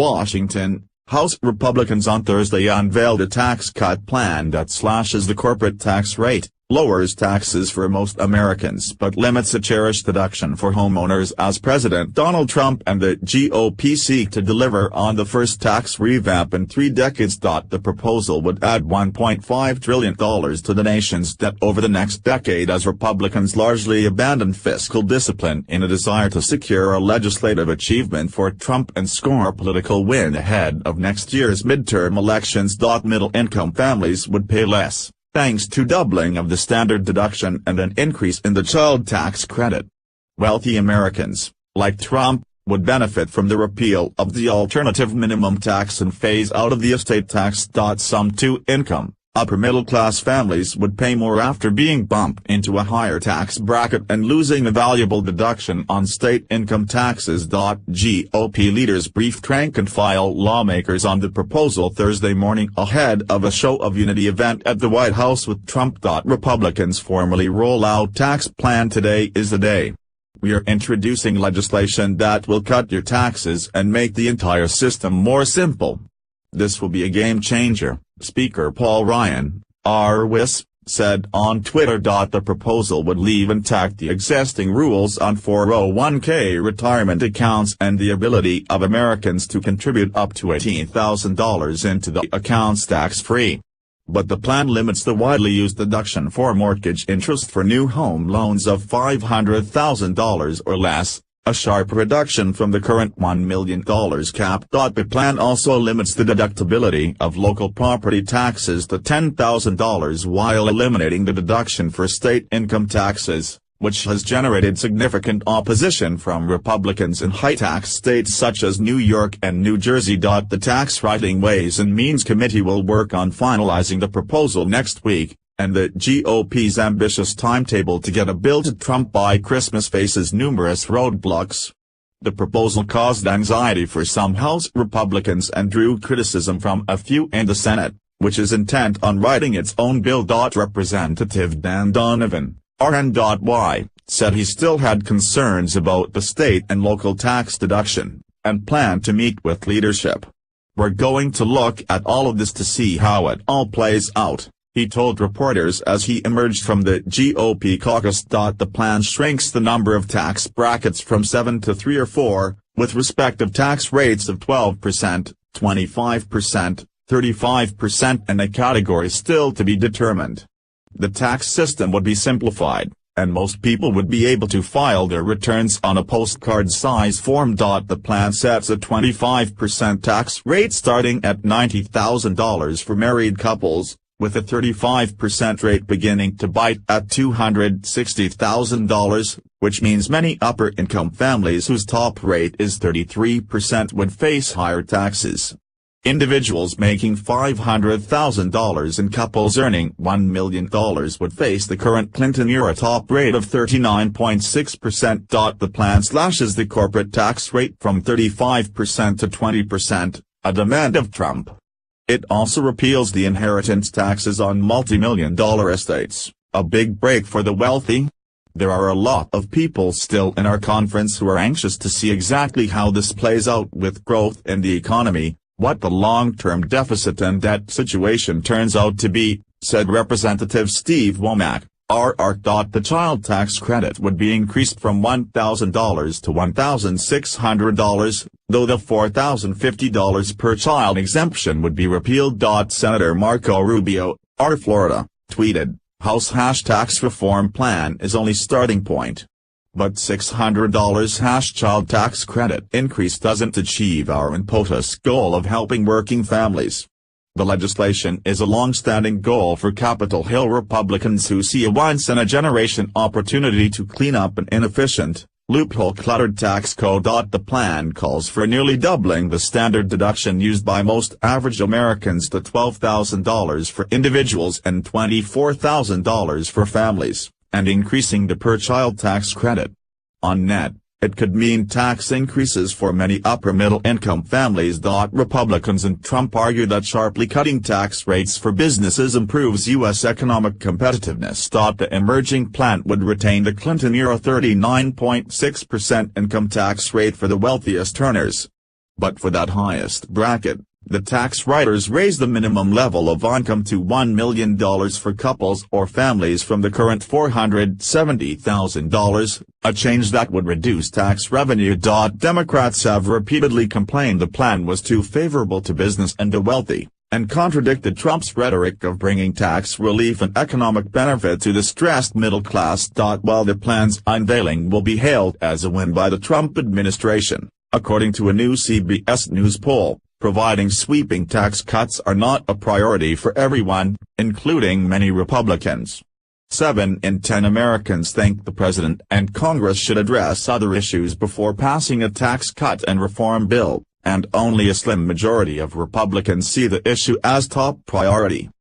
Washington, House Republicans on Thursday unveiled a tax cut plan that slashes the corporate tax rate, lowers taxes for most Americans but limits a cherished deduction for homeowners as President Donald Trump and the GOP seek to deliver on the first tax revamp in 3 decades. The proposal would add $1.5 trillion to the nation's debt over the next decade as Republicans largely abandon fiscal discipline in a desire to secure a legislative achievement for Trump and score a political win ahead of next year's midterm elections. Middle-income families would pay less, thanks to doubling of the standard deduction and an increase in the child tax credit. Wealthy Americans, like Trump, would benefit from the repeal of the alternative minimum tax and phase out of the estate tax. Some two-income, upper-middle-class families would pay more after being bumped into a higher tax bracket and losing a valuable deduction on state income taxes. GOP leaders briefed rank-and-file lawmakers on the proposal Thursday morning ahead of a Show of Unity event at the White House with Trump. Republicans formally roll out tax plan. Today is the day. We are introducing legislation that will cut your taxes and make the entire system more simple. This will be a game changer, Speaker Paul Ryan, RWIS, said on Twitter. The proposal would leave intact the existing rules on 401k retirement accounts and the ability of Americans to contribute up to $18,000 into the accounts tax-free. But the plan limits the widely used deduction for mortgage interest for new home loans of $500,000 or less, a sharp reduction from the current $1 million cap. The plan also limits the deductibility of local property taxes to $10,000 while eliminating the deduction for state income taxes, which has generated significant opposition from Republicans in high-tax states such as New York and New Jersey. The Tax Writing Ways and Means Committee will work on finalizing the proposal next week, and the GOP's ambitious timetable to get a bill to Trump by Christmas faces numerous roadblocks. The proposal caused anxiety for some House Republicans and drew criticism from a few in the Senate, which is intent on writing its own bill. Representative Dan Donovan, RN.Y, said he still had concerns about the state and local tax deduction, and planned to meet with leadership. "We're going to look at all of this to see how it all plays out," he told reporters as he emerged from the GOP caucus. The plan shrinks the number of tax brackets from 7 to 3 or 4, with respective tax rates of 12%, 25%, 35% and a category still to be determined. The tax system would be simplified, and most people would be able to file their returns on a postcard-size form. The plan sets a 25% tax rate starting at $90,000 for married couples, with a 35% rate beginning to bite at $260,000, which means many upper-income families whose top rate is 33% would face higher taxes. Individuals making $500,000 and couples earning $1 million would face the current Clinton-era top rate of 39.6%. The plan slashes the corporate tax rate from 35% to 20%, a demand of Trump. It also repeals the inheritance taxes on multi-million-dollar estates, a big break for the wealthy. There are a lot of people still in our conference who are anxious to see exactly how this plays out with growth in the economy, what the long-term deficit and debt situation turns out to be, said Representative Steve Womack, RR. The child tax credit would be increased from $1,000 to $1,600, though the $4,050 per child exemption would be repealed. Senator Marco Rubio, R. Florida, tweeted, "House #tax reform plan is only starting point. But $600 child tax credit increase doesn't achieve our impetus goal of helping working families." The legislation is a long-standing goal for Capitol Hill Republicans who see a once-in-a-generation opportunity to clean up an inefficient, loophole-cluttered tax code. The plan calls for nearly doubling the standard deduction used by most average Americans to $12,000 for individuals and $24,000 for families, and increasing the per-child tax credit. On net, it could mean tax increases for many upper-middle-income families. Republicans and Trump argue that sharply cutting tax rates for businesses improves U.S. economic competitiveness. The emerging plan would retain the Clinton-era 39.6% income tax rate for the wealthiest earners. But for that highest bracket, the tax writers raised the minimum level of income to $1 million for couples or families from the current $470,000, a change that would reduce tax revenue. Democrats have repeatedly complained the plan was too favorable to business and the wealthy, and contradicted Trump's rhetoric of bringing tax relief and economic benefit to the stressed middle class. While the plan's unveiling will be hailed as a win by the Trump administration, according to a new CBS News poll, providing sweeping tax cuts are not a priority for everyone, including many Republicans. 7 in 10 Americans think the president and Congress should address other issues before passing a tax cut and reform bill, and only a slim majority of Republicans see the issue as top priority.